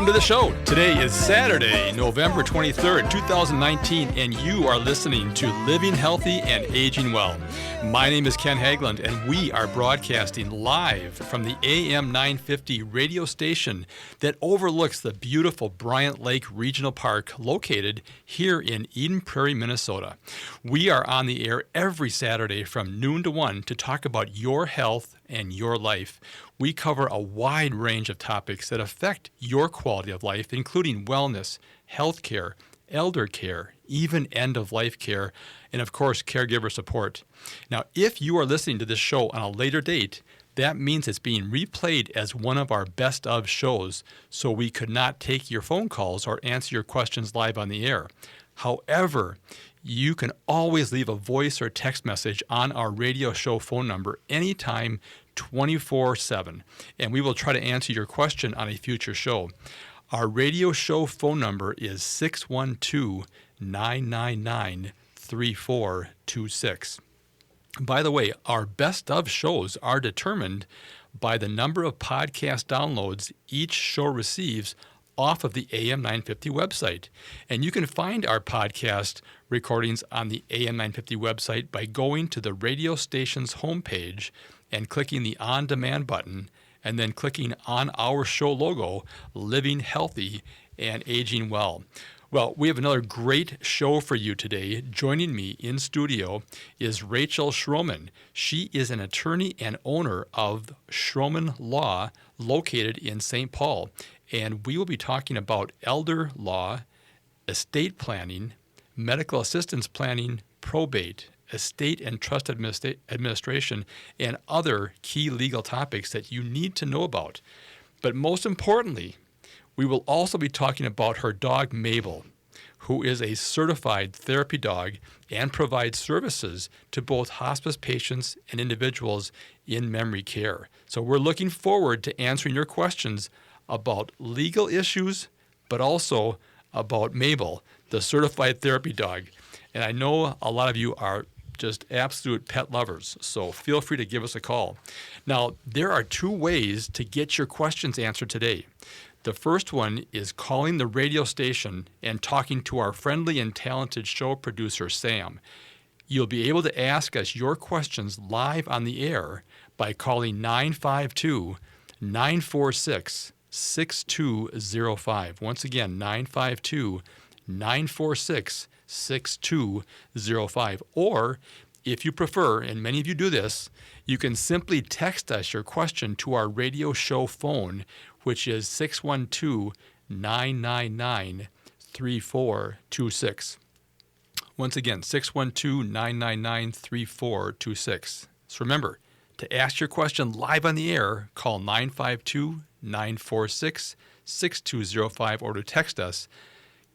Welcome to the show. Today is Saturday, November 23rd, 2019, and you are listening to Living Healthy and Aging Well. My name is Ken Haglind, and we are broadcasting live from the AM 950 radio station that overlooks the beautiful Bryant Lake Regional Park located here in Eden Prairie, Minnesota. We are on the air every Saturday from noon to 1 to talk about your health and your life. We cover a wide range of topics that affect your quality of life, including wellness, health care, elder care, even end-of-life care, and of course, caregiver support. Now, if you are listening to this show on a later date, that means it's being replayed as one of our best of shows, so we could not take your phone calls or answer your questions live on the air. However, you can always leave a voice or text message on our radio show phone number anytime, 24/7, and we will try to answer your question on a future show. Our radio show phone number is 612-999-3426. By the way, our best of shows are determined by the number of podcast downloads each show receives off of the AM 950 website. And you can find our podcast recordings on the AM 950 website by going to the radio station's homepage and clicking the on-demand button, and then clicking on our show logo, Living Healthy and Aging Well. Well, we have another great show for you today. Joining me in studio is Rachel Schromen. She is an attorney and owner of Schromen Law located in St. Paul. And we will be talking about elder law, estate planning, medical assistance planning, probate, estate and trust administration, and other key legal topics that you need to know about. But most importantly, we will also be talking about her dog, Mabel, who is a certified therapy dog and provides services to both hospice patients and individuals in memory care. So we're looking forward to answering your questions about legal issues, but also about Mabel, the certified therapy dog. And I know a lot of you are just absolute pet lovers, so feel free to give us a call. Now, there are two ways to get your questions answered today. The first one is calling the radio station and talking to our friendly and talented show producer, Sam. You'll be able to ask us your questions live on the air by calling 952-946-6205. Once again, 952-946-6205. Or, if you prefer, and many of you do this, you can simply text us your question to our radio show phone, which is 612-999-3426. Once again, 612-999-3426. So remember, to ask your question live on the air, call 952-946-6205, or to text us,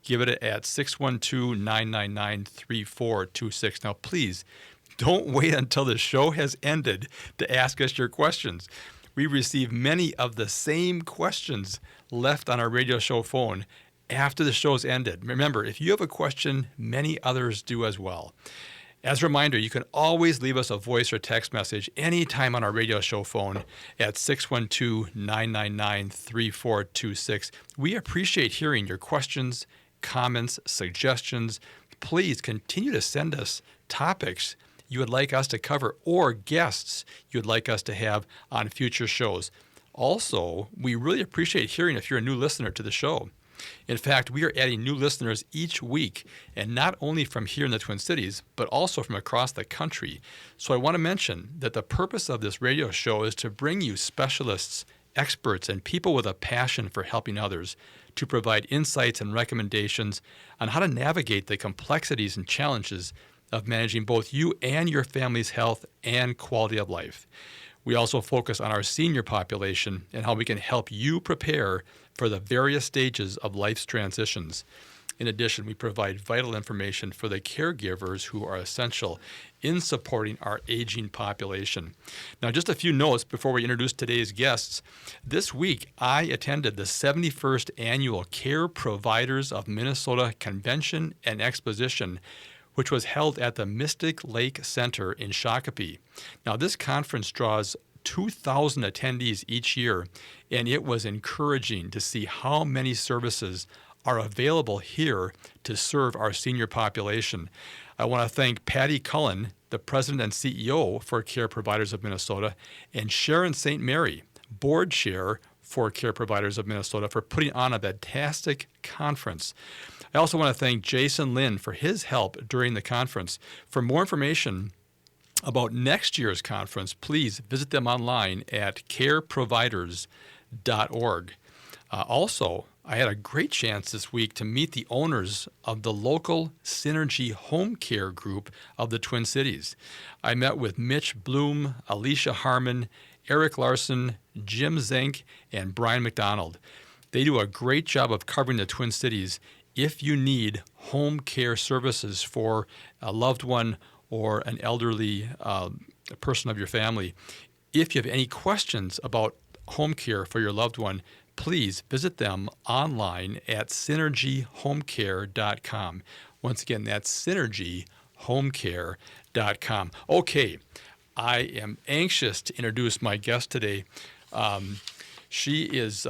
give it at 612-999-3426. Now, please, don't wait until the show has ended to ask us your questions. We receive many of the same questions left on our radio show phone after the show's ended. Remember, if you have a question, many others do as well. As a reminder, you can always leave us a voice or text message anytime on our radio show phone at 612-999-3426. We appreciate hearing your questions, comments, suggestions. Please continue to send us topics you would like us to cover or guests you would like us to have on future shows. Also, we really appreciate hearing if you're a new listener to the show. In fact, we are adding new listeners each week, and not only from here in the Twin Cities, but also from across the country. So I want to mention that the purpose of this radio show is to bring you specialists, experts, and people with a passion for helping others to provide insights and recommendations on how to navigate the complexities and challenges of managing both you and your family's health and quality of life. We also focus on our senior population and how we can help you prepare for the various stages of life's transitions. In addition, we provide vital information for the caregivers who are essential in supporting our aging population. Now, just a few notes before we introduce today's guests. This week, I attended the 71st Annual Care Providers of Minnesota Convention and Exposition, which was held at the Mystic Lake Center in Shakopee. Now, this conference draws 2,000 attendees each year, and it was encouraging to see how many services are available here to serve our senior population. I want to thank Patty Cullen, the President and CEO for Care Providers of Minnesota, and Sharon St. Mary, Board Chair for Care Providers of Minnesota, for putting on a fantastic conference. I also want to thank Jason Lynn for his help during the conference. For more information about next year's conference, please visit them online at careproviders.org. Also, I had a great chance this week to meet the owners of the local Synergy Home Care Group of the Twin Cities. I met with Mitch Bloom, Alicia Harmon, Eric Larson, Jim Zink, and Brian McDonald. They do a great job of covering the Twin Cities if you need home care services for a loved one or an elderly person of your family. If you have any questions about home care for your loved one, please visit them online at synergyhomecare.com. Once again, that's synergyhomecare.com. Okay, I am anxious to introduce my guest today. She is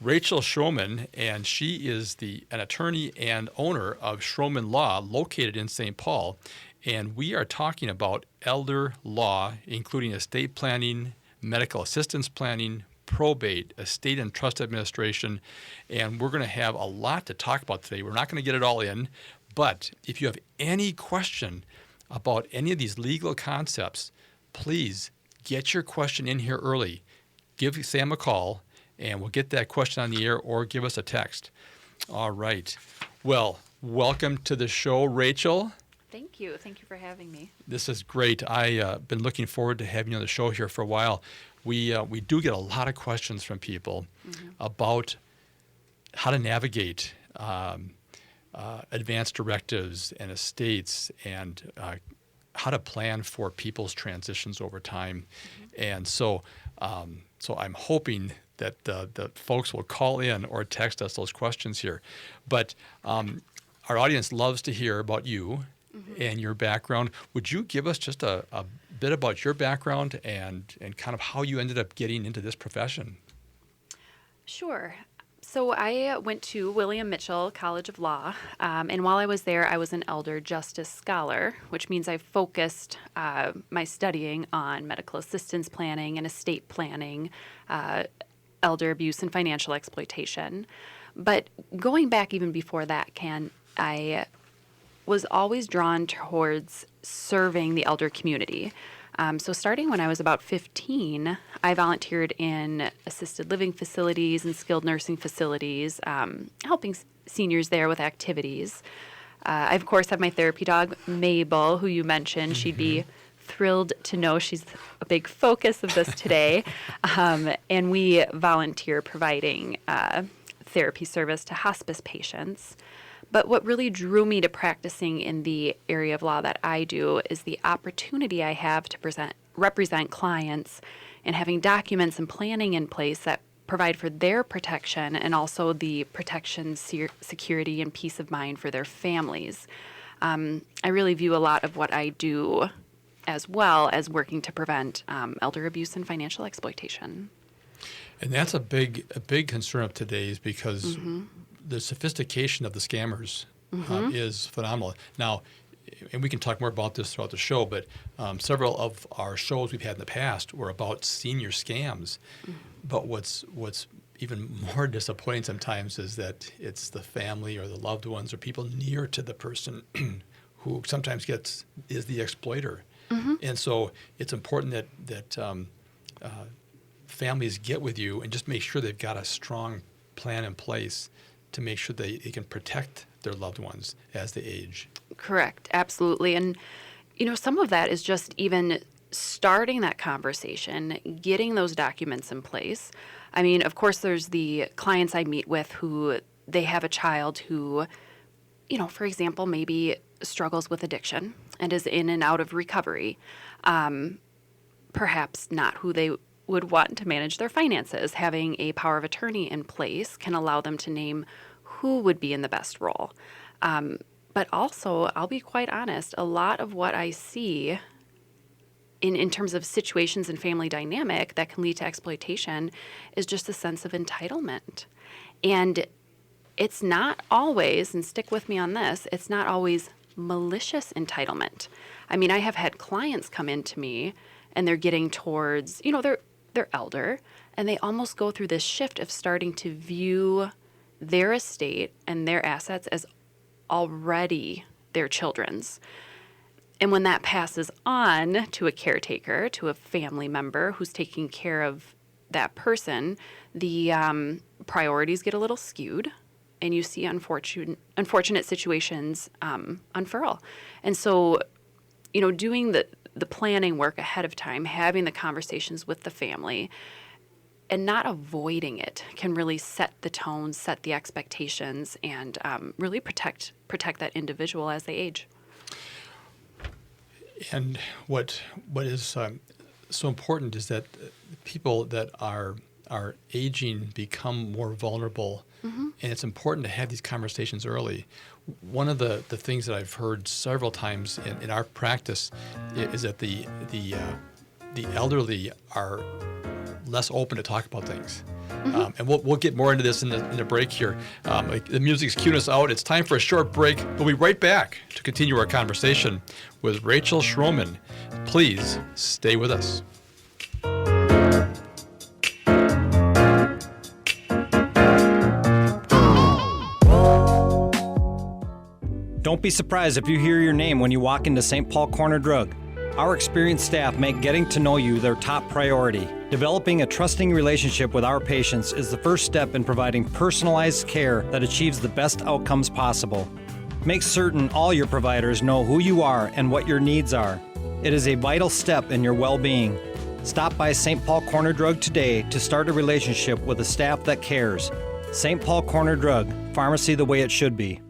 Rachel Schromen, and she is an attorney and owner of Schromen Law, located in St. Paul. And we are talking about elder law, including estate planning, medical assistance planning, probate, estate and trust administration. And we're going to have a lot to talk about today. We're not going to get it all in, but if you have any question about any of these legal concepts, please get your question in here early. Give Sam a call, and we'll get that question on the air, or give us a text. All right. Well, welcome to the show, Rachel. Thank you. Thank you for having me. This is great. I've been looking forward to having you on the show here for a while. We do get a lot of questions from people about how to navigate advanced directives and estates, and how to plan for people's transitions over time. And so I'm hoping that the folks will call in or text us those questions here. But our audience loves to hear about you and your background. Would you give us just a bit about your background and kind of how you ended up getting into this profession? Sure. So I went to William Mitchell College of Law, and while I was there, I was an elder justice scholar, which means I focused my studying on medical assistance planning and estate planning, elder abuse and financial exploitation. But going back even before that, I was always drawn towards serving the elder community. So starting when I was about 15, I volunteered in assisted living facilities and skilled nursing facilities, helping seniors there with activities. I, of course, have my therapy dog, Mabel, who you mentioned. She'd be thrilled to know she's a big focus of this today. And we volunteer providing therapy service to hospice patients. But what really drew me to practicing in the area of law that I do is the opportunity I have to represent clients and having documents and planning in place that provide for their protection and also the protection, security, and peace of mind for their families. I really view a lot of what I do as well as working to prevent elder abuse and financial exploitation. And that's a big concern of today's, because the sophistication of the scammers is phenomenal. Now, and we can talk more about this throughout the show, but several of our shows we've had in the past were about senior scams. But what's even more disappointing sometimes is that it's the family or the loved ones or people near to the person who sometimes is the exploiter. And so it's important that families get with you and just make sure they've got a strong plan in place to make sure they can protect their loved ones as they age. Correct. Absolutely. And, some of that is just even starting that conversation, getting those documents in place. I mean, of course, there's the clients I meet with who they have a child who, for example, maybe struggles with addiction and is in and out of recovery. Perhaps not who they would want to manage their finances. Having a power of attorney in place can allow them to name who would be in the best role. But also, I'll be quite honest, a lot of what I see in terms of situations and family dynamic that can lead to exploitation is just a sense of entitlement. And it's not always, and stick with me on this, it's not always malicious entitlement. I mean, I have had clients come into me and they're getting towards, they're elder, and they almost go through this shift of starting to view their estate and their assets as already their children's. And when that passes on to a caretaker, to a family member who's taking care of that person, the priorities get a little skewed, and you see unfortunate situations unfurl. And so, doing the planning work ahead of time, having the conversations with the family, and not avoiding it can really set the tone, set the expectations, and really protect that individual as they age. And what is so important is that people that are aging become more vulnerable, and it's important to have these conversations early. One of the things that I've heard several times in our practice is that the elderly are less open to talk about things. And we'll get more into this in the break here. The music's cueing us out. It's time for a short break. We'll be right back to continue our conversation with Rachel Schromen. Please stay with us. Don't be surprised if you hear your name when you walk into St. Paul Corner Drug. Our experienced staff make getting to know you their top priority. Developing a trusting relationship with our patients is the first step in providing personalized care that achieves the best outcomes possible. Make certain all your providers know who you are and what your needs are. It is a vital step in your well-being. Stop by St. Paul Corner Drug today to start a relationship with a staff that cares. St. Paul Corner Drug, pharmacy the way it should be.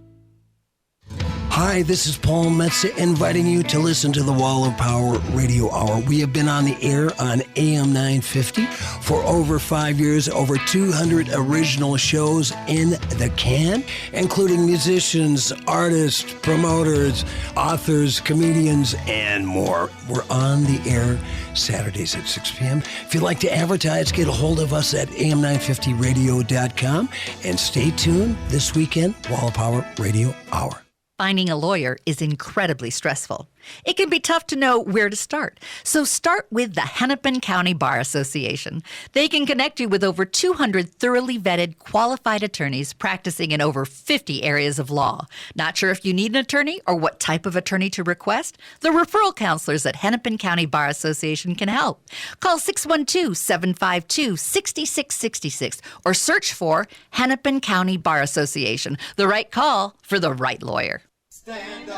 Hi, this is Paul Metza inviting you to listen to the Wall of Power Radio Hour. We have been on the air on AM 950 for over 5 years, over 200 original shows in the can, including musicians, artists, promoters, authors, comedians, and more. We're on the air Saturdays at 6 p.m. If you'd like to advertise, get a hold of us at am950radio.com, and stay tuned this weekend, Wall of Power Radio Hour. Finding a lawyer is incredibly stressful. It can be tough to know where to start. So start with the Hennepin County Bar Association. They can connect you with over 200 thoroughly vetted, qualified attorneys practicing in over 50 areas of law. Not sure if you need an attorney or what type of attorney to request? The referral counselors at Hennepin County Bar Association can help. Call 612-752-6666 or search for Hennepin County Bar Association. The right call for the right lawyer. Stand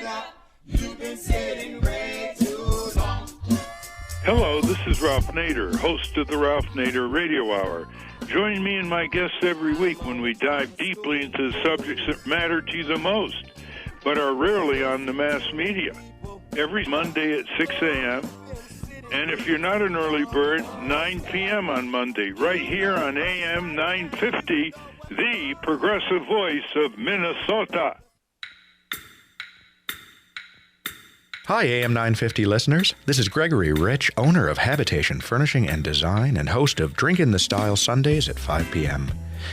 up, you've been sitting way too long. Hello, this is Ralph Nader, host of the Ralph Nader Radio Hour. Join me and my guests every week when we dive deeply into the subjects that matter to you the most, but are rarely on the mass media. Every Monday at 6 a.m., and if you're not an early bird, 9 p.m. on Monday, right here on AM 950, the progressive voice of Minnesota. Hi, AM 950 listeners. This is Gregory Rich, owner of Habitation Furnishing and Design and host of Drink in the Style Sundays at 5 p.m.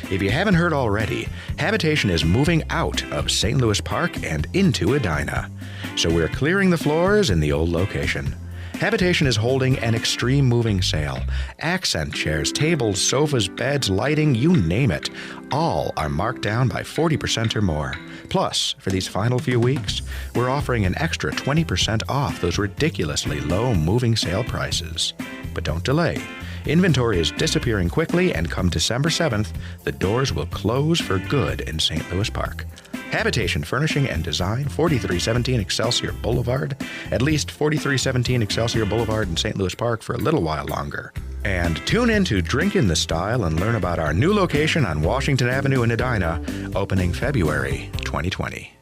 If you haven't heard already, Habitation is moving out of St. Louis Park and into Edina. So we're clearing the floors in the old location. Habitation is holding an extreme moving sale. Accent chairs, tables, sofas, beds, lighting, you name it. All are marked down by 40% or more. Plus, for these final few weeks, we're offering an extra 20% off those ridiculously low moving sale prices. But don't delay. Inventory is disappearing quickly, and come December 7th, the doors will close for good in St. Louis Park. Habitation Furnishing and Design, 4317 Excelsior Boulevard, at least 4317 Excelsior Boulevard in St. Louis Park for a little while longer. And tune in to Drink in the Style and learn about our new location on Washington Avenue in Edina, opening February 2020.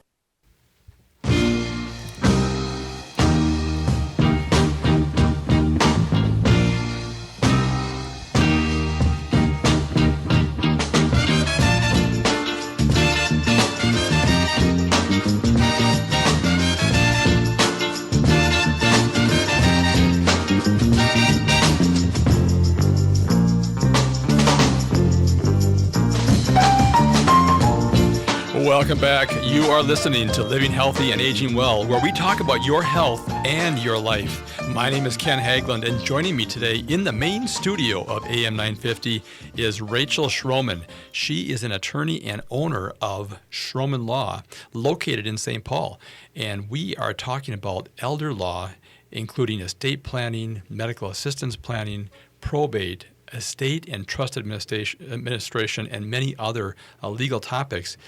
Welcome back. You are listening to Living Healthy and Aging Well, where we talk about your health and your life. My name is Ken Haglind, and joining me today in the main studio of AM 950 is Rachel Schromen. She is an attorney and owner of Schromen Law, located in St. Paul. And we are talking about elder law, including estate planning, medical assistance planning, probate, estate and trust administration, and many other legal topics.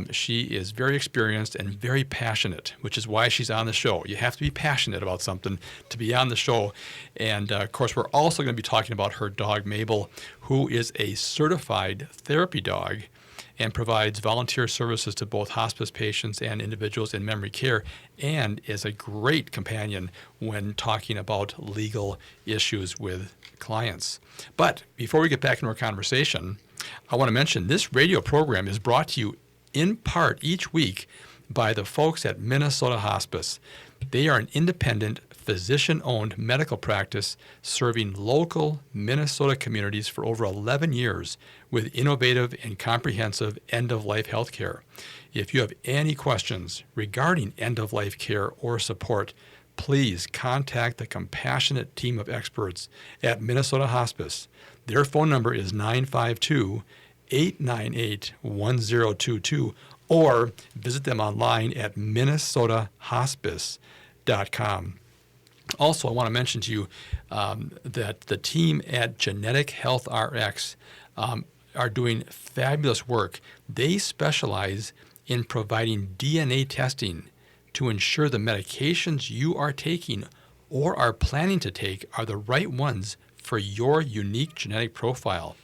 She is very experienced and very passionate, which is why she's on the show. You have to be passionate about something to be on the show. And of course, we're also going to be talking about her dog, Mabel, who is a certified therapy dog and provides volunteer services to both hospice patients and individuals in memory care, and is a great companion when talking about legal issues with clients. But before we get back into our conversation, I want to mention this radio program is brought to you in part each week by the folks at Minnesota Hospice. They are an independent, physician-owned medical practice serving local Minnesota communities for over 11 years with innovative and comprehensive end-of-life health care. If you have any questions regarding end-of-life care or support, please contact the compassionate team of experts at Minnesota Hospice. Their phone number is 952-898-1022, or visit them online at minnesotahospice.com. Also, I want to mention to you that the team at Genetic Health RX are doing fabulous work. They specialize in providing DNA testing to ensure the medications you are taking or are planning to take are the right ones for your unique genetic profile.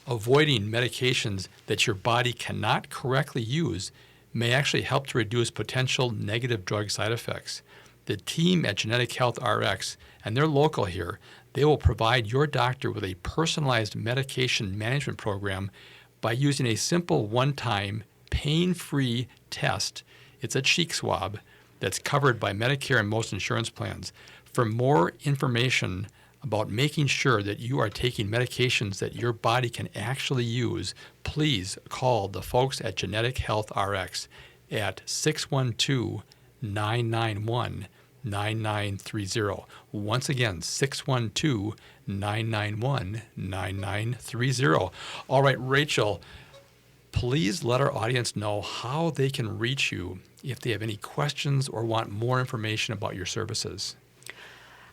Avoiding medications that your body cannot correctly use may actually help to reduce potential negative drug side effects. The team at Genetic Health RX, and they're local here, they will provide your doctor with a personalized medication management program by using a simple one-time pain-free test. It's a cheek swab that's covered by Medicare and most insurance plans. For more information about making sure that you are taking medications that your body can actually use, please call the folks at Genetic Health RX at 612-991-9930. Once again, 612-991-9930. All right, Rachel, please let our audience know how they can reach you if they have any questions or want more information about your services.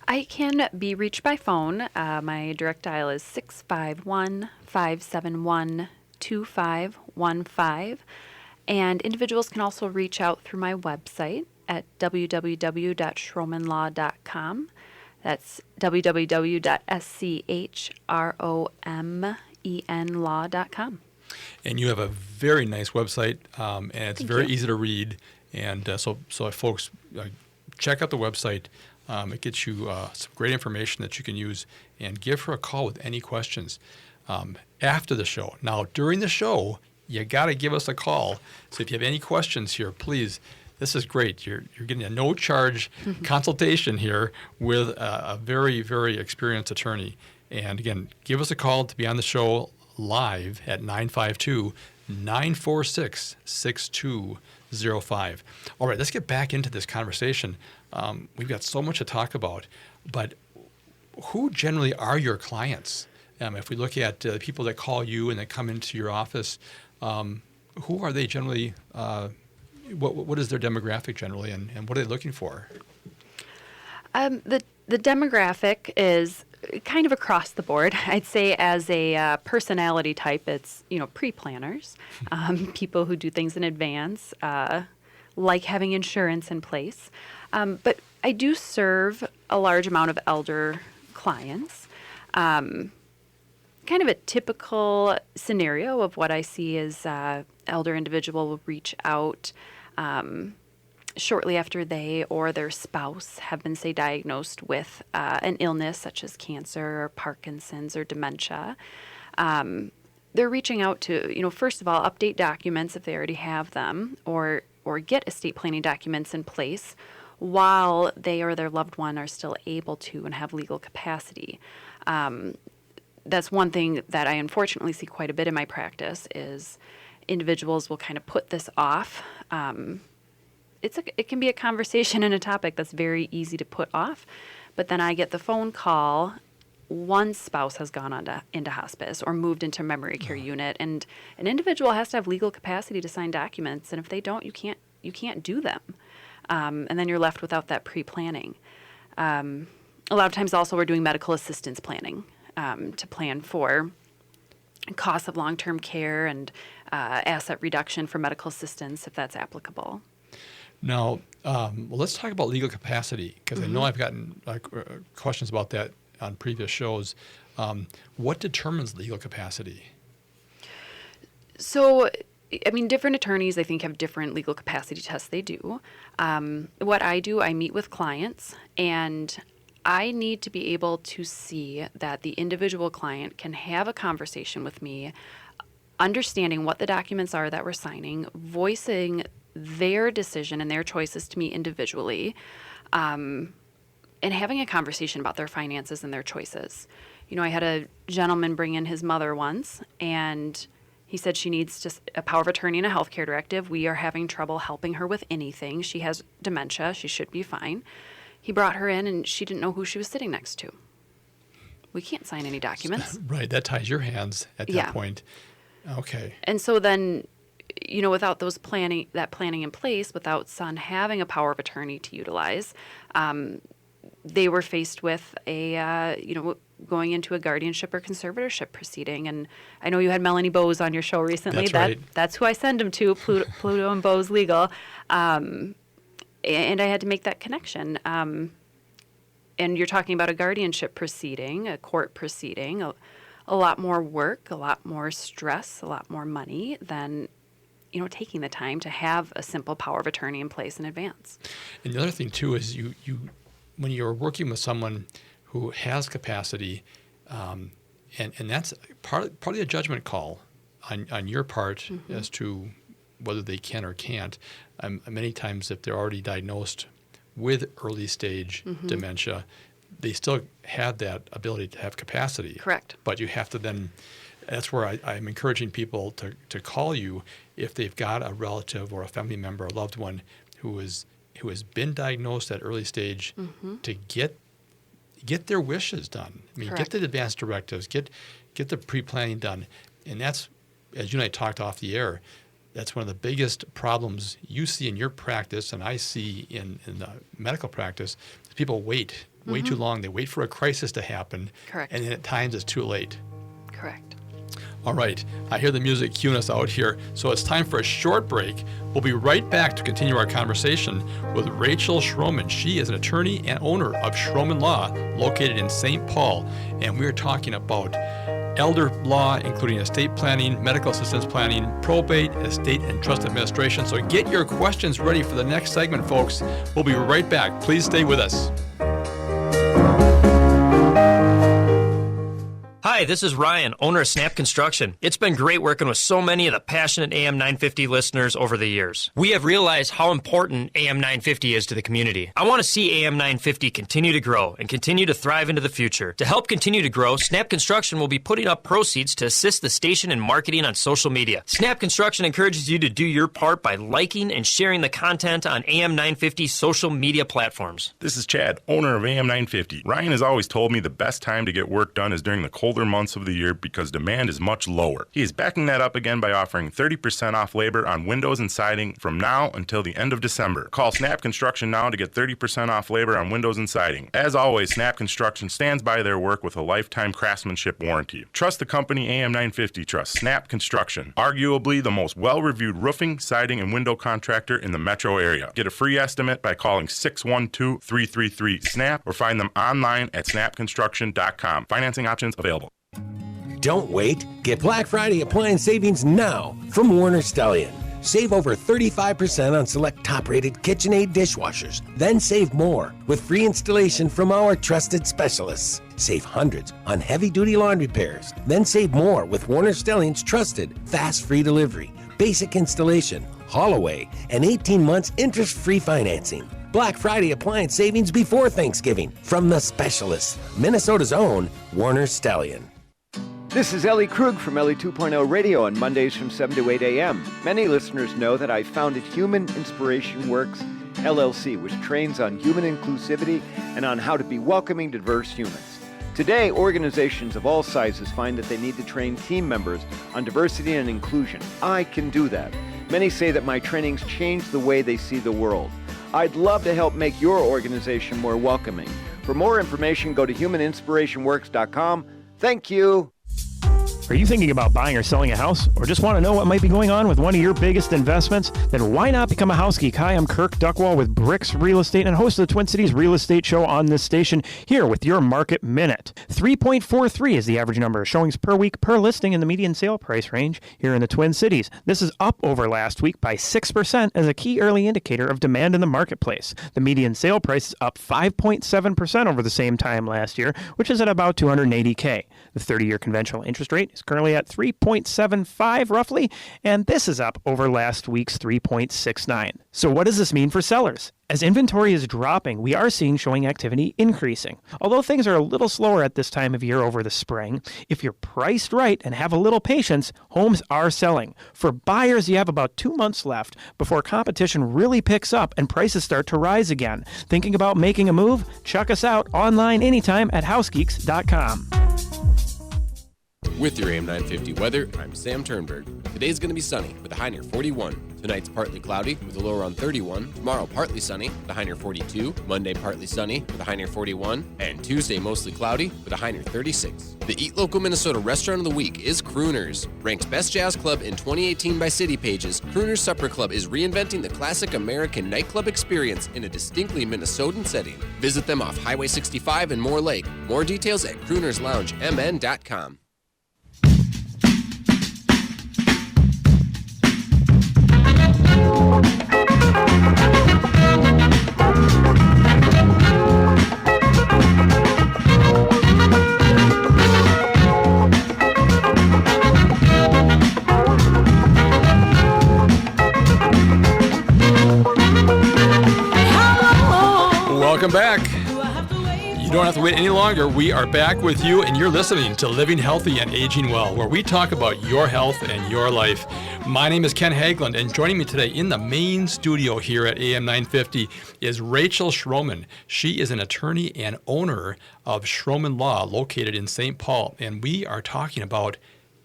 I can be reached by phone. My direct dial is 651-571-2515. And individuals can also reach out through my website at www.schromenlaw.com. That's www.schromenlaw.com. And you have a very nice website, and it's Thank very you. easy to read. And so folks, check out the website. It gets you some great information that you can use, and give her a call with any questions after the show. Now, during the show, you got to give us a call. So if you have any questions here, please, this is great. You're getting a no-charge consultation here with a very, very experienced attorney. And again, give us a call to be on the show live at 952-946-6205. All right, let's get back into this conversation. We've got so much to talk about, but who generally are your clients? If we look at the people that call you and that come into your office, who are they generally? What is their demographic generally, and what are they looking for? The demographic is kind of across the board. I'd say as a personality type, it's pre-planners, people who do things in advance, like having insurance in place. But I do serve a large amount of elder clients. Kind of a typical scenario of what I see is elder individual will reach out shortly after they or their spouse have been, say, diagnosed with an illness such as cancer or Parkinson's or dementia. They're reaching out to, first of all, update documents if they already have them, or get estate planning documents in place while they or their loved one are still able to and have legal capacity. That's one thing that I unfortunately see quite a bit in my practice is individuals will kind of put this off. It can be a conversation and a topic that's very easy to put off, but then I get the phone call. One spouse has gone into hospice or moved into a memory care unit, and an individual has to have legal capacity to sign documents, and if they don't, you can't do them, and then you're left without that pre-planning. A lot of times, also, we're doing medical assistance planning to plan for costs of long-term care and asset reduction for medical assistance, if that's applicable. Now, let's talk about legal capacity, because I know I've gotten questions about that on previous shows. What determines legal capacity? So, I mean, different attorneys, I think, have different legal capacity tests they do. What I do, I meet with clients, and I need to be able to see that the individual client can have a conversation with me, understanding what the documents are that we're signing, voicing their decision and their choices to me individually, and having a conversation about their finances and their choices. You know, I had a gentleman bring in his mother once, and he said she needs just a power of attorney and a healthcare directive. We are having trouble helping her with anything. She has dementia. She should be fine. He brought her in, and she didn't know who she was sitting next to. We can't sign any documents. Right, that ties your hands at that point. Okay. And so then, you know, without that planning in place, without son having a power of attorney to utilize, they were faced with going into a guardianship or conservatorship proceeding. And I know you had Melanie Bowes on your show recently. That's right. That's who I send them to, Pluto and Bowes Legal. And I had to make that connection. And you're talking about a guardianship proceeding, a court proceeding, a lot more work, a lot more stress, a lot more money than, you know, taking the time to have a simple power of attorney in place in advance. And the other thing, too, is you when you're working with someone who has capacity, and that's partly a judgment call on your part as to whether they can or can't. Many times, if they're already diagnosed with early stage dementia, they still have that ability to have capacity. Correct. But you have to then, that's where I'm encouraging people to call you if they've got a relative or a family member, a loved one who has been diagnosed at early stage, to get their wishes done. I mean, Correct. get the advance directives, get the pre-planning done. And that's, as you and I talked off the air, that's one of the biggest problems you see in your practice and I see in the medical practice. People wait too long. They wait for a crisis to happen. Correct. And then at times it's too late. Correct. All right, I hear the music cueing us out here, so it's time for a short break. We'll be right back to continue our conversation with Rachel Schromen. She is an attorney and owner of Schromen Law, located in St. Paul, and we're talking about elder law, including estate planning, medical assistance planning, probate, estate and trust administration. So get your questions ready for the next segment, folks. We'll be right back. Please stay with us. Hi, this is Ryan, owner of Snap Construction. It's been great working with so many of the passionate AM 950 listeners over the years. We have realized how important AM 950 is to the community. I want to see AM 950 continue to grow and continue to thrive into the future. To help continue to grow, Snap Construction will be putting up proceeds to assist the station in marketing on social media. Snap Construction encourages you to do your part by liking and sharing the content on AM 950 social media platforms. This is Chad, owner of AM 950. Ryan has always told me the best time to get work done is during the colder months of the year because demand is much lower. He is backing that up again by offering 30% off labor on windows and siding from now until the end of December. Call Snap Construction now to get 30% off labor on windows and siding. As always, Snap Construction stands by their work with a lifetime craftsmanship warranty. Trust the company AM 950 trusts Snap Construction, arguably the most well-reviewed roofing, siding, and window contractor in the metro area. Get a free estimate by calling 612-333-SNAP or find them online at snapconstruction.com. Financing options available. Don't wait. Get Black Friday appliance savings now from Warner Stellian. Save over 35% on select top-rated KitchenAid dishwashers. Then save more with free installation from our trusted specialists. Save hundreds on heavy-duty laundry pairs. Then save more with Warner Stellian's trusted fast free delivery, basic installation, haul away, and 18 months interest-free financing. Black Friday appliance savings before Thanksgiving from the specialists. Minnesota's own Warner Stellian. This is Ellie Krug from Ellie 2.0 Radio on Mondays from 7 to 8 a.m. Many listeners know that I founded Human Inspiration Works, LLC, which trains on human inclusivity and on how to be welcoming to diverse humans. Today, organizations of all sizes find that they need to train team members on diversity and inclusion. I can do that. Many say that my trainings change the way they see the world. I'd love to help make your organization more welcoming. For more information, go to humaninspirationworks.com. Thank you. Are you thinking about buying or selling a house, or just want to know what might be going on with one of your biggest investments? Then why not become a house geek? Hi, I'm Kirk Duckwall with Bricks Real Estate and host of the Twin Cities Real Estate Show on this station, here with your Market Minute. 3.43 is the average number of showings per week per listing in the median sale price range here in the Twin Cities. This is up over last week by 6% as a key early indicator of demand in the marketplace. The median sale price is up 5.7% over the same time last year, which is at about $280K. The 30-year conventional interest rate is currently at 3.75 roughly, and this is up over last week's 3.69. So what does this mean for sellers? As inventory is dropping, we are seeing showing activity increasing. Although things are a little slower at this time of year over the spring, if you're priced right and have a little patience, homes are selling. For buyers, you have about 2 months left before competition really picks up and prices start to rise again. Thinking about making a move? Check us out online anytime at housegeeks.com. With your AM 950 weather, I'm Sam Turnberg. Today's going to be sunny with a high near 41. Tonight's partly cloudy with a low around 31. Tomorrow, partly sunny with a high near 42. Monday, partly sunny with a high near 41. And Tuesday, mostly cloudy with a high near 36. The Eat Local Minnesota Restaurant of the Week is Crooners. Ranked Best Jazz Club in 2018 by City Pages, Crooners Supper Club is reinventing the classic American nightclub experience in a distinctly Minnesotan setting. Visit them off Highway 65 and Moore Lake. More details at croonersloungemn.com. Welcome back. You don't have to wait any longer. We are back with you, and you're listening to Living Healthy and Aging Well, where we talk about your health and your life. My name is Ken Haglind, and joining me today in the main studio here at AM 950 is Rachel Schromen. She is an attorney and owner of Schromen Law, located in St. Paul, and we are talking about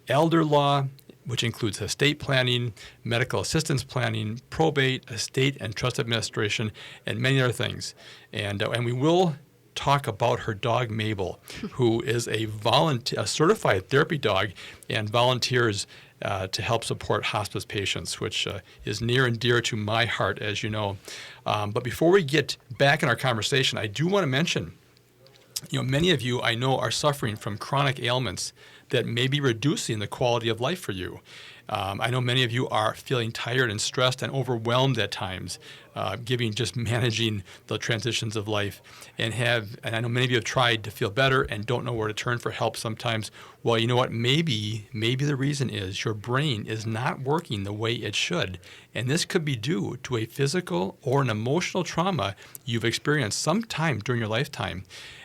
elder law, which includes estate planning, medical assistance planning, probate, estate and trust administration, and many other things. And we will talk about her dog, Mabel, who is a certified therapy dog and volunteers to help support hospice patients, which is near and dear to my heart, as you know. But before we get back in our conversation, I do want to mention, many of you I know are suffering from chronic ailments that may be reducing the quality of life for you. I know many of you are feeling tired and stressed and overwhelmed at times, managing the transitions of life, and I know many of you have tried to feel better and don't know where to turn for help sometimes. Well, you know what? Maybe the reason is your brain is not working the way it should, and this could be due to a physical or an emotional trauma you've experienced sometime during your lifetime.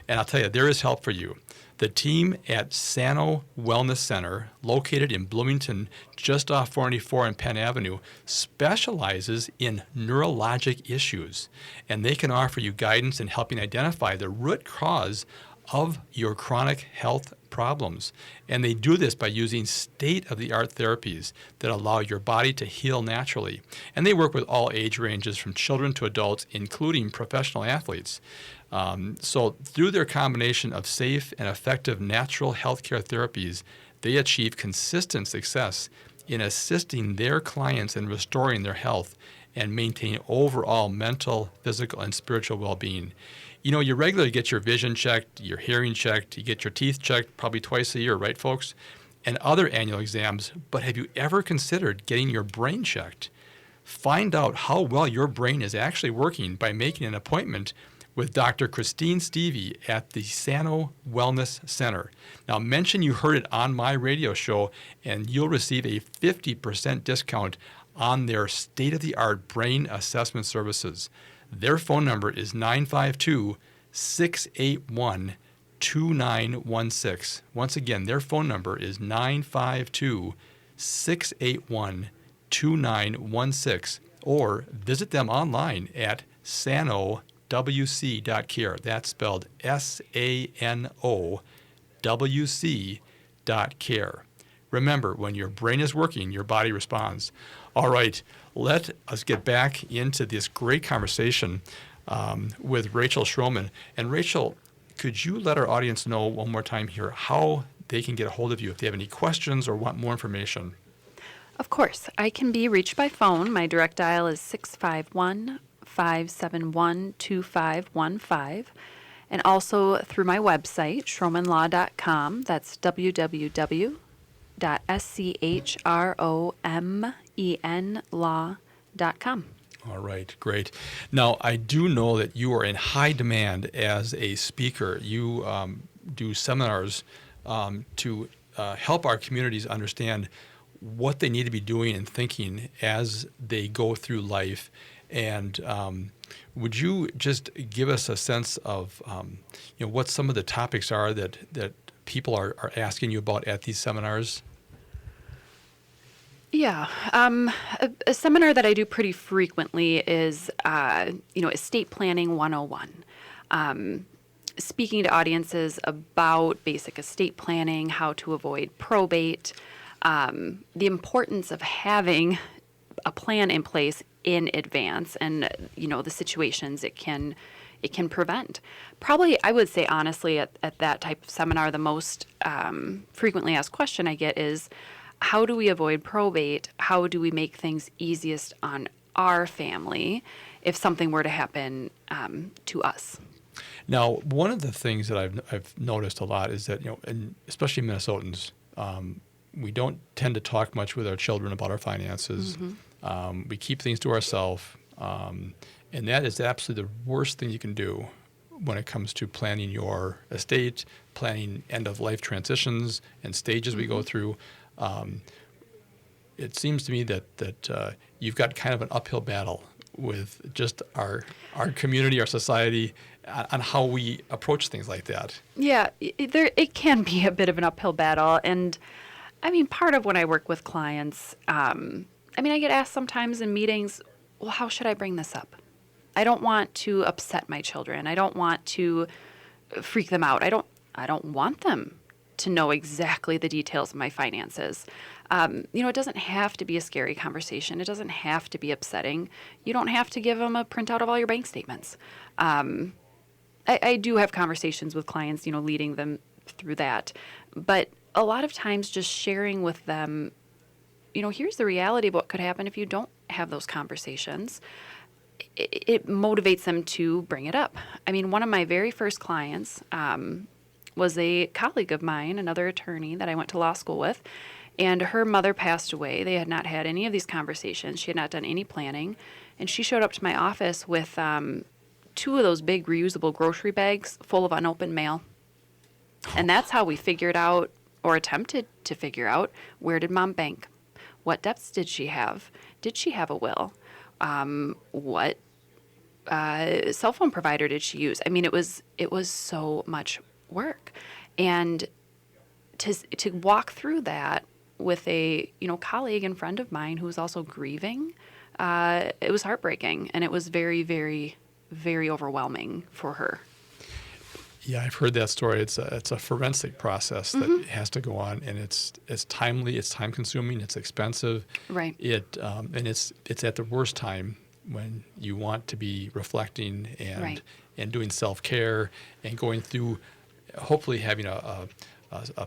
And I'll tell you, there is help for you. The team at Sano Wellness Center, located in Bloomington, just off 494 and Penn Avenue, specializes in neurologic issues, and they can offer you guidance in helping identify the root cause of your chronic health problems. And they do this by using state-of-the-art therapies that allow your body to heal naturally. And they work with all age ranges, from children to adults, including professional athletes. So through their combination of safe and effective natural healthcare therapies, they achieve consistent success in assisting their clients in restoring their health and maintain overall mental, physical, and spiritual well-being. You regularly get your vision checked, your hearing checked, you get your teeth checked probably twice a year, right, folks? And other annual exams, but have you ever considered getting your brain checked? Find out how well your brain is actually working by making an appointment with Dr. Christine Stevie at the Sano Wellness Center. Now, mention you heard it on my radio show, and you'll receive a 50% discount on their state-of-the-art brain assessment services. Their phone number is 952-681-2888. 952-681-2916. Once again, their phone number is 952-681-2916, or visit them online at sanowc.care. That's spelled SANOWC.care. Remember, when your brain is working, your body responds. All right, let us get back into this great conversation with Rachel Schromen. And Rachel, could you let our audience know one more time here how they can get a hold of you if they have any questions or want more information? Of course. I can be reached by phone. My direct dial is 651-571-2515. And also through my website, schromenlaw.com. That's www.schromenlaw.com. All right, great. Now, I do know that you are in high demand as a speaker. You do seminars to help our communities understand what they need to be doing and thinking as they go through life. And would you just give us a sense of what some of the topics are that people are asking you about at these seminars? Yeah. A seminar that I do pretty frequently is, Estate Planning 101. Speaking to audiences about basic estate planning, how to avoid probate, the importance of having a plan in place in advance, and, the situations it can prevent. Probably, I would say honestly, at that type of seminar, the most frequently asked question I get is, how do we avoid probate? How do we make things easiest on our family if something were to happen to us? Now, one of the things that I've noticed a lot is that, and especially Minnesotans, we don't tend to talk much with our children about our finances. Mm-hmm. We keep things to ourselves, and that is absolutely the worst thing you can do when it comes to planning your estate, planning end-of-life transitions and stages we go through. It seems to me that you've got kind of an uphill battle with just our community, our society, on how we approach things like that. Yeah, it can be a bit of an uphill battle. And I mean, part of when I work with clients, I get asked sometimes in meetings, well, how should I bring this up? I don't want to upset my children. I don't want to freak them out. I don't want them to know exactly the details of my finances. It doesn't have to be a scary conversation. It doesn't have to be upsetting. You don't have to give them a printout of all your bank statements. I do have conversations with clients, leading them through that. But a lot of times just sharing with them, here's the reality of what could happen if you don't have those conversations. It motivates them to bring it up. One of my very first clients was a colleague of mine, another attorney that I went to law school with, and her mother passed away. They had not had any of these conversations. She had not done any planning, and she showed up to my office with 2 of those big reusable grocery bags full of unopened mail. And that's how we figured out, or attempted to figure out, where did Mom bank? What debts did she have? Did she have a will? What cell phone provider did she use? It was so much work. And to walk through that with a colleague and friend of mine who was also grieving, it was heartbreaking, and it was very, very, very overwhelming for her. Yeah, I've heard that story. It's a forensic process that has to go on, and it's timely, it's time consuming, it's expensive. Right. And it's at the worst time when you want to be reflecting and doing self-care and going through, hopefully having a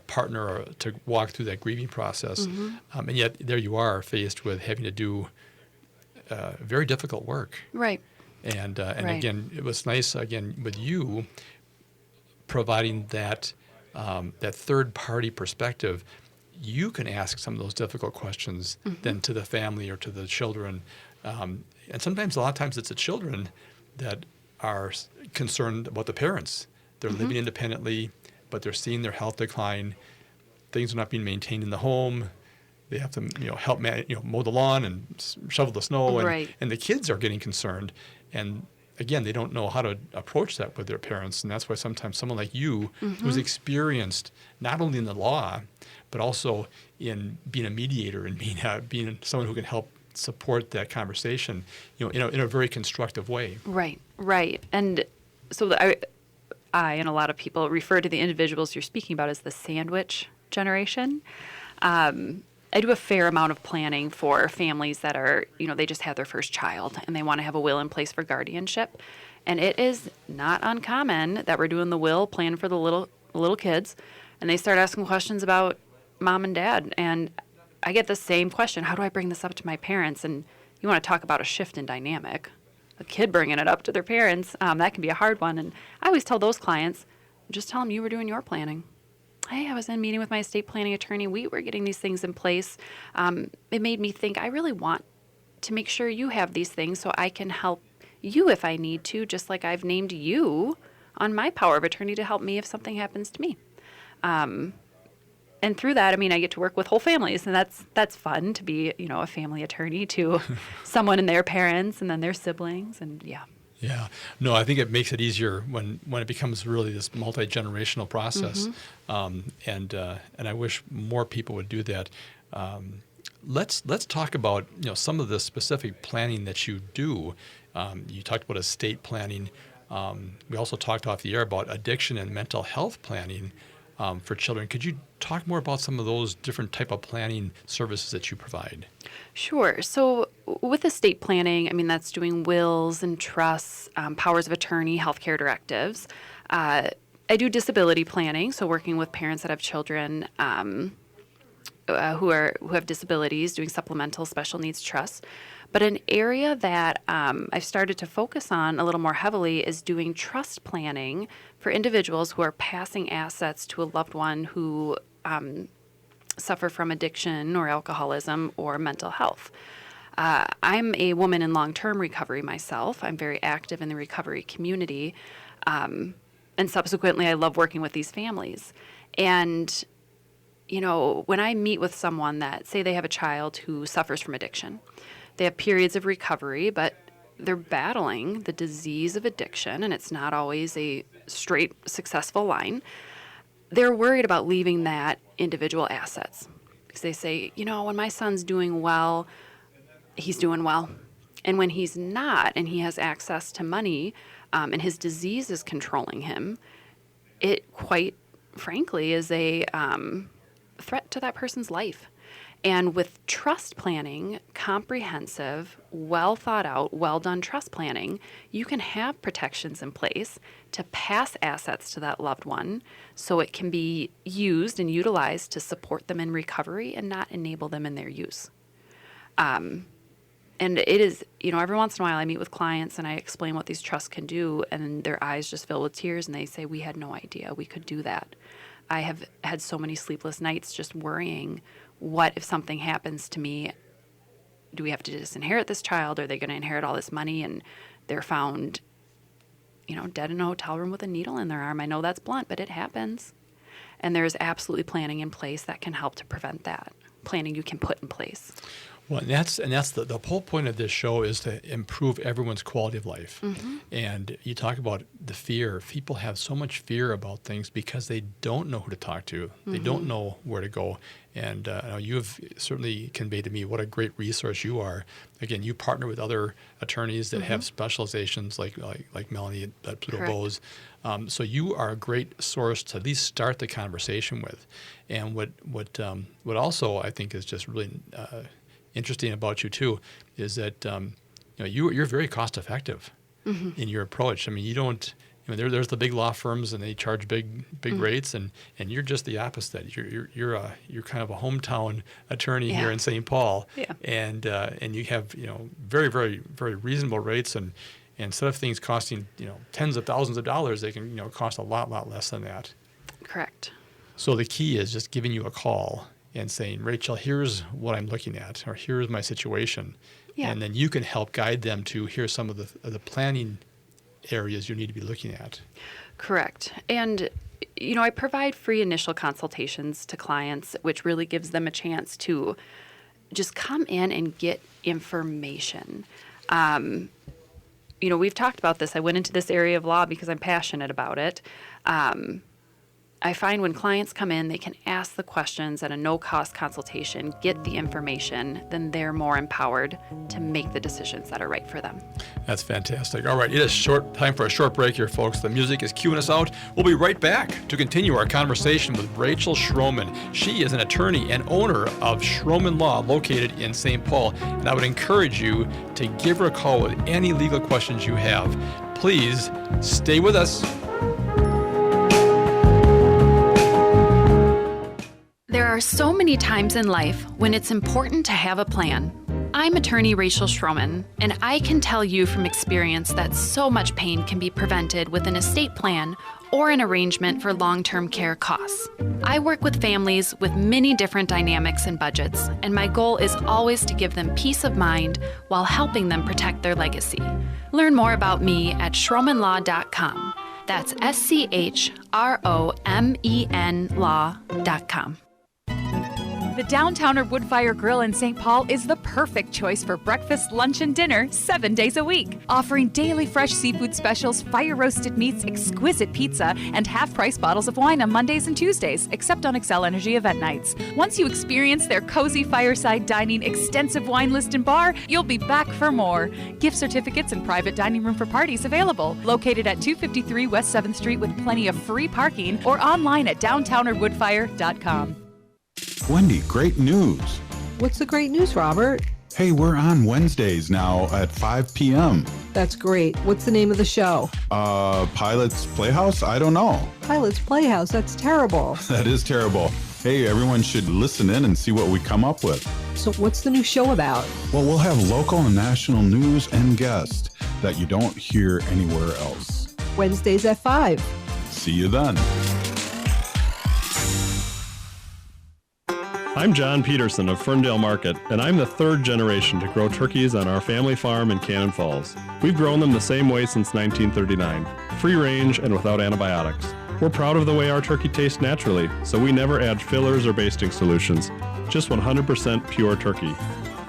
partner to walk through that grieving process. And yet there you are, faced with having to do very difficult work. Right. And again, it was nice with you providing that third-party perspective. You can ask some of those difficult questions then to the family or to the children. And sometimes, a lot of times, it's the children that are concerned about the parents. They're living independently, but they're seeing their health decline. Things are not being maintained in the home. They have to, help mow the lawn and shovel the snow, and the kids are getting concerned. And again, they don't know how to approach that with their parents, and that's why sometimes someone like you, who's experienced not only in the law, but also in being a mediator and being someone who can help support that conversation, in a very constructive way. Right. And so I and a lot of people refer to the individuals you're speaking about as the sandwich generation. I do a fair amount of planning for families that are, they just had their first child and they want to have a will in place for guardianship. And it is not uncommon that we're doing the will plan for the little kids, and they start asking questions about mom and dad. And I get the same question: how do I bring this up to my parents? And you want to talk about a shift in dynamic. A kid bringing it up to their parents, that can be a hard one. And I always tell those clients, just tell them you were doing your planning. Hey, I was in a meeting with my estate planning attorney. We were getting these things in place. It made me think I really want to make sure you have these things so I can help you if I need to, just like I've named you on my power of attorney to help me if something happens to me. And through that, I get to work with whole families, and that's fun to be, a family attorney to someone and their parents and then their siblings, and yeah. Yeah. No, I think it makes it easier when it becomes really this multi-generational process. And I wish more people would do that. Let's talk about, some of the specific planning that you do. You talked about estate planning. We also talked off the air about addiction and mental health planning for children. Could you talk more about some of those different type of planning services that you provide? Sure. So with estate planning, that's doing wills and trusts, powers of attorney, healthcare directives. I do disability planning, so working with parents that have children who have disabilities, doing supplemental special needs trusts. But an area that I've started to focus on a little more heavily is doing trust planning for individuals who are passing assets to a loved one who suffer from addiction or alcoholism or mental health. I'm a woman in long-term recovery myself. I'm very active in the recovery community. And subsequently, I love working with these families. And, when I meet with someone that, say they have a child who suffers from addiction, they have periods of recovery, but they're battling the disease of addiction, and it's not always a straight, successful line. They're worried about leaving that individual assets because they say, when my son's doing well, he's doing well. And when he's not, and he has access to money, and his disease is controlling him, it quite frankly is a threat to that person's life. And with trust planning, comprehensive, well thought out, well done trust planning, you can have protections in place to pass assets to that loved one so it can be used and utilized to support them in recovery and not enable them in their use. And it is, every once in a while I meet with clients and I explain what these trusts can do, and their eyes just fill with tears and they say, we had no idea we could do that. I have had so many sleepless nights just worrying, what if something happens to me? Do we have to disinherit this child? Are they going to inherit all this money? And they're found, dead in a hotel room with a needle in their arm. I know that's blunt, but it happens. And there's absolutely planning in place that can help to prevent that. Planning you can put in place. Well, and that's the whole point of this show is to improve everyone's quality of life. Mm-hmm. And you talk about the fear. People have so much fear about things because they don't know who to talk to. Mm-hmm. They don't know where to go. And you have certainly conveyed to me what a great resource you are. Again, you partner with other attorneys that have specializations like Melanie at Pluto Bowes. So you are a great source to at least start the conversation with. And what also I think is just really interesting about you too is that you're very cost effective in your approach. You don't. There's the big law firms and they charge big rates, and you're just the opposite. You're kind of a hometown attorney here in St. Paul, and you have very very very reasonable rates, and instead of things costing tens of thousands of dollars, they can cost a lot less than that. Correct. So the key is just giving you a call and saying, Rachel, here's what I'm looking at, or here's my situation, and then you can help guide them to here's some of the planning areas you need to be looking at. Correct. And, I provide free initial consultations to clients, which really gives them a chance to just come in and get information. we've talked about this. I went into this area of law because I'm passionate about it. I find when clients come in, they can ask the questions at a no-cost consultation, get the information, then they're more empowered to make the decisions that are right for them. That's fantastic. All right, it is time for a short break here, folks. The music is cueing us out. We'll be right back to continue our conversation with Rachel Schromen. She is an attorney and owner of Schromen Law located in St. Paul, and I would encourage you to give her a call with any legal questions you have. Please stay with us. There are so many times in life when it's important to have a plan. I'm attorney Rachel Schromen, and I can tell you from experience that so much pain can be prevented with an estate plan or an arrangement for long-term care costs. I work with families with many different dynamics and budgets, and my goal is always to give them peace of mind while helping them protect their legacy. Learn more about me at schromenlaw.com. That's SCHROMEN law.com. The Downtowner Woodfire Grill in St. Paul is the perfect choice for breakfast, lunch, and dinner 7 days a week. Offering daily fresh seafood specials, fire-roasted meats, exquisite pizza, and half-price bottles of wine on Mondays and Tuesdays, except on Excel Energy event nights. Once you experience their cozy fireside dining, extensive wine list, and bar, you'll be back for more. Gift certificates and private dining room for parties available. Located at 253 West 7th Street with plenty of free parking, or online at downtownerwoodfire.com. Wendy, great news. What's the great news, Robert? Hey, we're on Wednesdays now at 5 p.m. That's great. What's the name of the show? Pilot's Playhouse? I don't know. Pilot's Playhouse? That's terrible. That is terrible. Hey, everyone should listen in and see what we come up with. So what's the new show about? Well, we'll have local and national news and guests that you don't hear anywhere else. Wednesdays at 5. See you then. I'm John Peterson of Ferndale Market, and I'm the third generation to grow turkeys on our family farm in Cannon Falls. We've grown them the same way since 1939, free range and without antibiotics. We're proud of the way our turkey tastes naturally, so we never add fillers or basting solutions, just 100% pure turkey.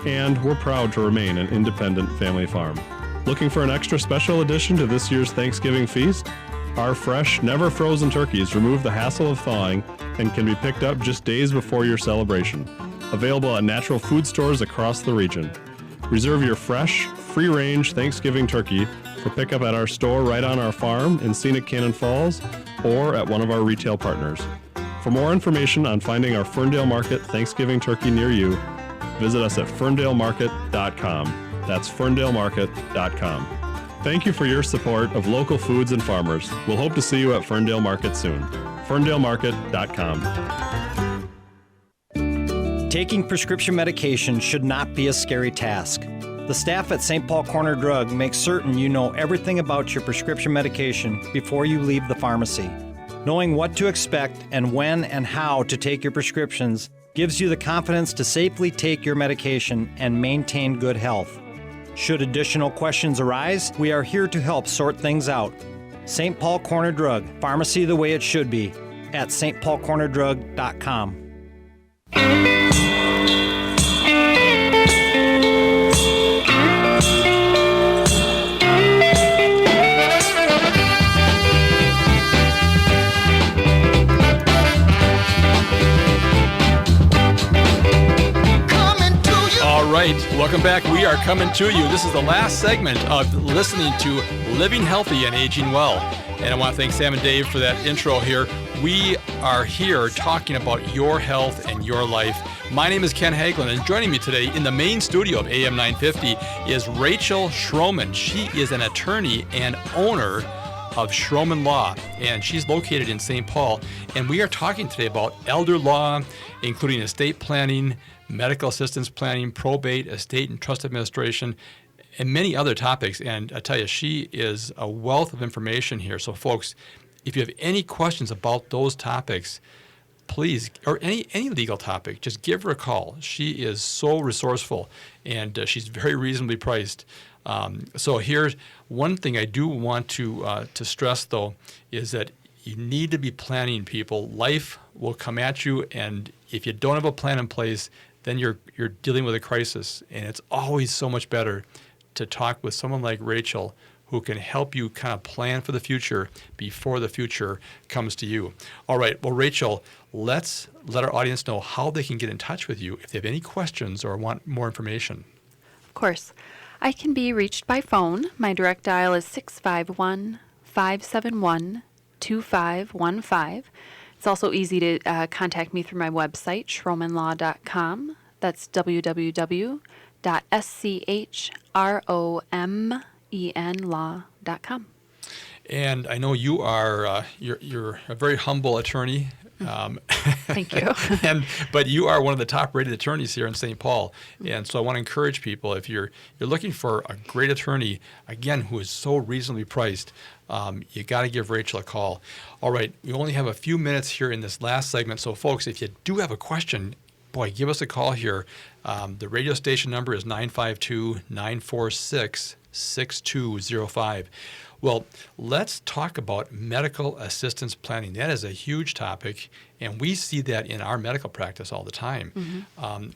And we're proud to remain an independent family farm. Looking for an extra special addition to this year's Thanksgiving feast? Our fresh, never frozen turkeys remove the hassle of thawing and can be picked up just days before your celebration. Available at natural food stores across the region. Reserve your fresh, free-range Thanksgiving turkey for pickup at our store right on our farm in scenic Cannon Falls or at one of our retail partners. For more information on finding our Ferndale Market Thanksgiving turkey near you, visit us at ferndalemarket.com. That's ferndalemarket.com. Thank you for your support of local foods and farmers. We'll hope to see you at Ferndale Market soon. ferndalemarket.com. Taking prescription medication should not be a scary task. The staff at St. Paul Corner Drug makes certain you know everything about your prescription medication before you leave the pharmacy. Knowing what to expect and when and how to take your prescriptions gives you the confidence to safely take your medication and maintain good health. Should additional questions arise, we are here to help sort things out. St. Paul Corner Drug, pharmacy the way it should be, at stpaulcornerdrug.com. All right, welcome back. We are coming to you. This is the last segment of listening to Living Healthy and Aging Well. And I want to thank Sam and Dave for that intro here. We are here talking about your health and your life. My name is Ken Haglind, and joining me today in the main studio of AM 950 is Rachel Schromen. She is an attorney and owner of Schromen Law, and she's located in St. Paul. And we are talking today about elder law, including estate planning, medical assistance planning, probate, estate and trust administration, and many other topics. And I tell you, she is a wealth of information here. So folks, if you have any questions about those topics, please, or any legal topic, just give her a call. She is so resourceful, and she's very reasonably priced. So here's one thing I do want to stress, though, is that you need to be planning, people. Life will come at you, and if you don't have a plan in place, then you're dealing with a crisis. And it's always so much better to talk with someone like Rachel, who can help you kind of plan for the future before the future comes to you. All right. Well, Rachel, let's let our audience know how they can get in touch with you if they have any questions or want more information. Of course. I can be reached by phone. My direct dial is 651-571-2515. It's also easy to contact me through my website, schromenlaw.com. That's www.schromenlaw.com. And I know you are you're a very humble attorney. Thank you. But you are one of the top-rated attorneys here in St. Paul, and so I want to encourage people, if you're looking for a great attorney, again, who is so reasonably priced, you got to give Rachel a call. All right, we only have a few minutes here in this last segment, so folks, if you do have a question, boy, give us a call here. The radio station number is 952-946-6205. Well, let's talk about medical assistance planning. That is a huge topic, and we see that in our medical practice all the time.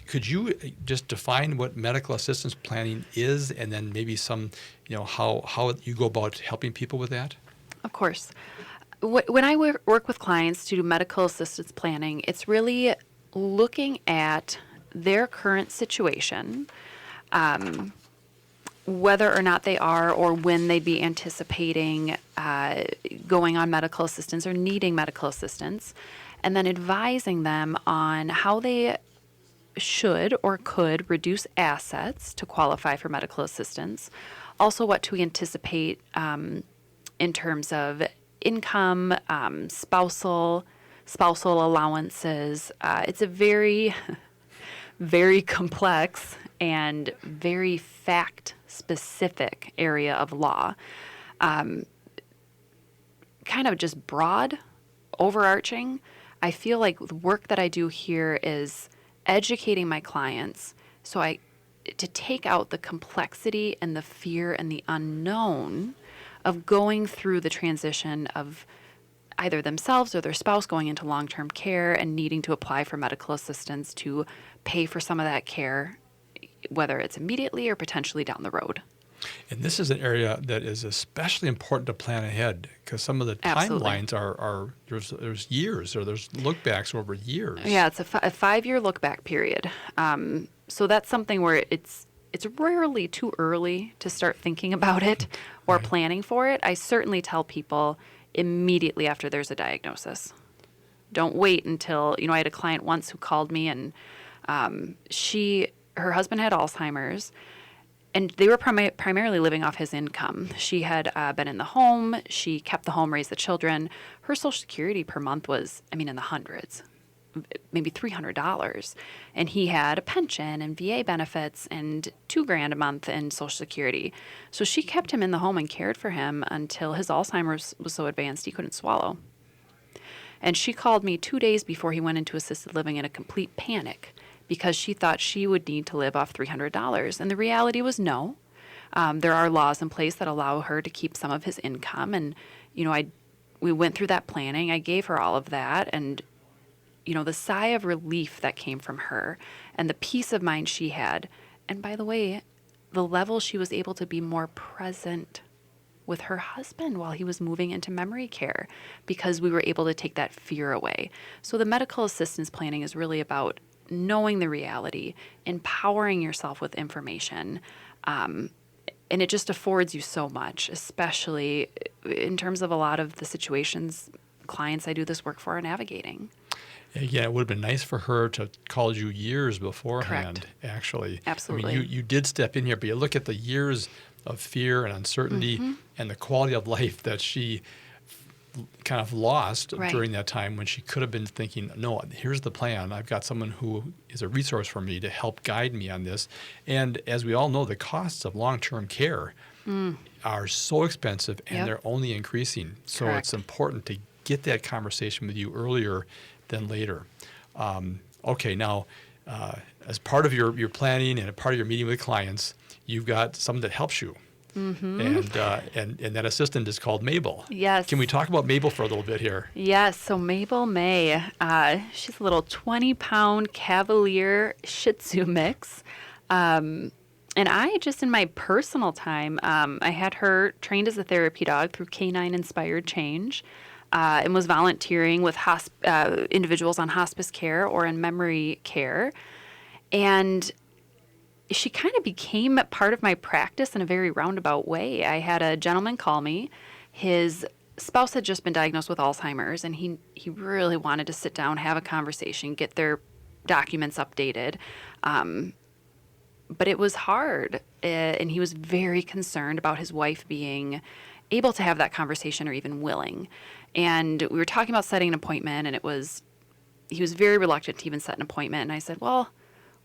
Could you just define what medical assistance planning is, and then maybe some, how you go about helping people with that? Of course. When I work with clients to do medical assistance planning, it's really looking at their current situation, whether or not they are or when they'd be anticipating going on medical assistance or needing medical assistance, and then advising them on how they should or could reduce assets to qualify for medical assistance, also what to anticipate in terms of income, spousal allowances. It's a very, very complex and very fact-specific area of law. Kind of just broad, overarching. I feel like the work that I do here is educating my clients to take out the complexity and the fear and the unknown of going through the transition of either themselves or their spouse going into long-term care and needing to apply for medical assistance to pay for some of that care, whether it's immediately or potentially down the road. And this is an area that is especially important to plan ahead, because some of the timelines are there's years, or there's look backs over years. Yeah, it's a 5-year look back period. So that's something where it's rarely too early to start thinking about it or planning for it. I certainly tell people immediately after there's a diagnosis. Don't wait until, I had a client once who called me, and her husband had Alzheimer's, and they were primarily living off his income. She had been in the home. She kept the home, raised the children. Her Social Security per month was, in the hundreds, maybe $300. And he had a pension and VA benefits and $2,000 a month in Social Security. So she kept him in the home and cared for him until his Alzheimer's was so advanced he couldn't swallow. And she called me 2 days before he went into assisted living in a complete panic, because she thought she would need to live off $300. And the reality was no. There are laws in place that allow her to keep some of his income. And, we went through that planning. I gave her all of that. And, the sigh of relief that came from her and the peace of mind she had. And by the way, the level she was able to be more present with her husband while he was moving into memory care, because we were able to take that fear away. So the medical assistance planning is really about knowing the reality, empowering yourself with information, and it just affords you so much, especially in terms of a lot of the situations clients I do this work for are navigating. Yeah, it would have been nice for her to call you years beforehand. Correct. Actually. Absolutely. You did step in here, but you look at the years of fear and uncertainty and the quality of life that she kind of lost during that time, when she could have been thinking, no, here's the plan. I've got someone who is a resource for me to help guide me on this. And as we all know, the costs of long-term care are so expensive, and they're only increasing. So it's important to get that conversation with you earlier than later. Okay, now, as part of your planning and a part of your meeting with clients, you've got someone that helps you. And that assistant is called Mabel. Yes. Can we talk about Mabel for a little bit here? Yes. So Mabel May, she's a little 20-pound Cavalier Shih Tzu mix. And I just, in my personal time, I had her trained as a therapy dog through Canine Inspired Change, and was volunteering with individuals on hospice care or in memory care. And she kind of became part of my practice in a very roundabout way. I had a gentleman call me. His spouse had just been diagnosed with Alzheimer's, and he really wanted to sit down, have a conversation, get their documents updated. But it was hard, and he was very concerned about his wife being able to have that conversation or even willing. And we were talking about setting an appointment, and he was very reluctant to even set an appointment. And I said, well,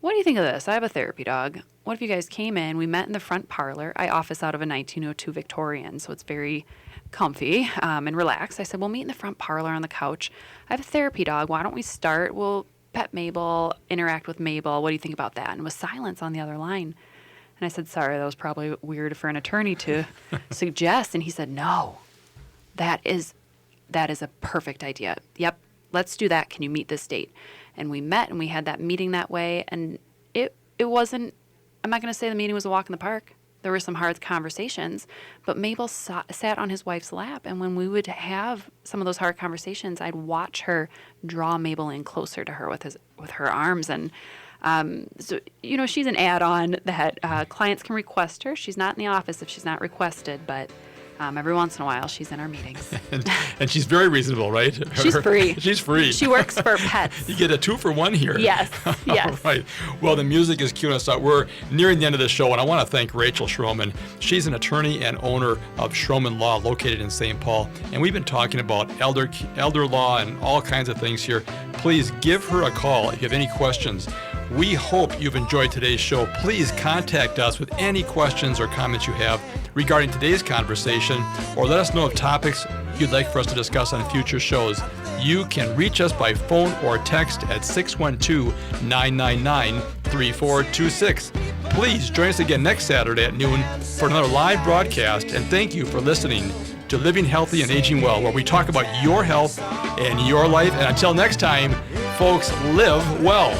what do you think of this? I have a therapy dog. What if you guys came in? We met in the front parlor. I office out of a 1902 Victorian, so it's very comfy and relaxed. I said, we'll meet in the front parlor on the couch. I have a therapy dog. Why don't we start? We'll pet Mabel, interact with Mabel. What do you think about that? And it was silence on the other line. And I said, sorry, that was probably weird for an attorney to suggest. And he said, no, that is a perfect idea. Yep, let's do that. Can you meet this date? And we met, and we had that meeting that way. And it wasn't, I'm not going to say the meeting was a walk in the park. There were some hard conversations, but Mabel sat on his wife's lap. And when we would have some of those hard conversations, I'd watch her draw Mabel in closer to her with her arms. And so, she's an add-on that clients can request her. She's not in the office if she's not requested, but every once in a while she's in our meetings. and she's very reasonable, right? She's free. She's free. She works for pets. You get a 2-for-1 here. Yes, yes. All right. Well, the music is cueing us out. We're nearing the end of the show, and I want to thank Rachel Schromen. She's an attorney and owner of Schromen Law, located in St. Paul. And we've been talking about elder law and all kinds of things here. Please give her a call if you have any questions. We hope you've enjoyed today's show. Please contact us with any questions or comments you have regarding today's conversation, or let us know of topics you'd like for us to discuss on future shows. You can reach us by phone or text at 612-999-3426. Please join us again next Saturday at noon for another live broadcast, and thank you for listening to Living Healthy and Aging Well, where we talk about your health and your life. And until next time, folks, live well.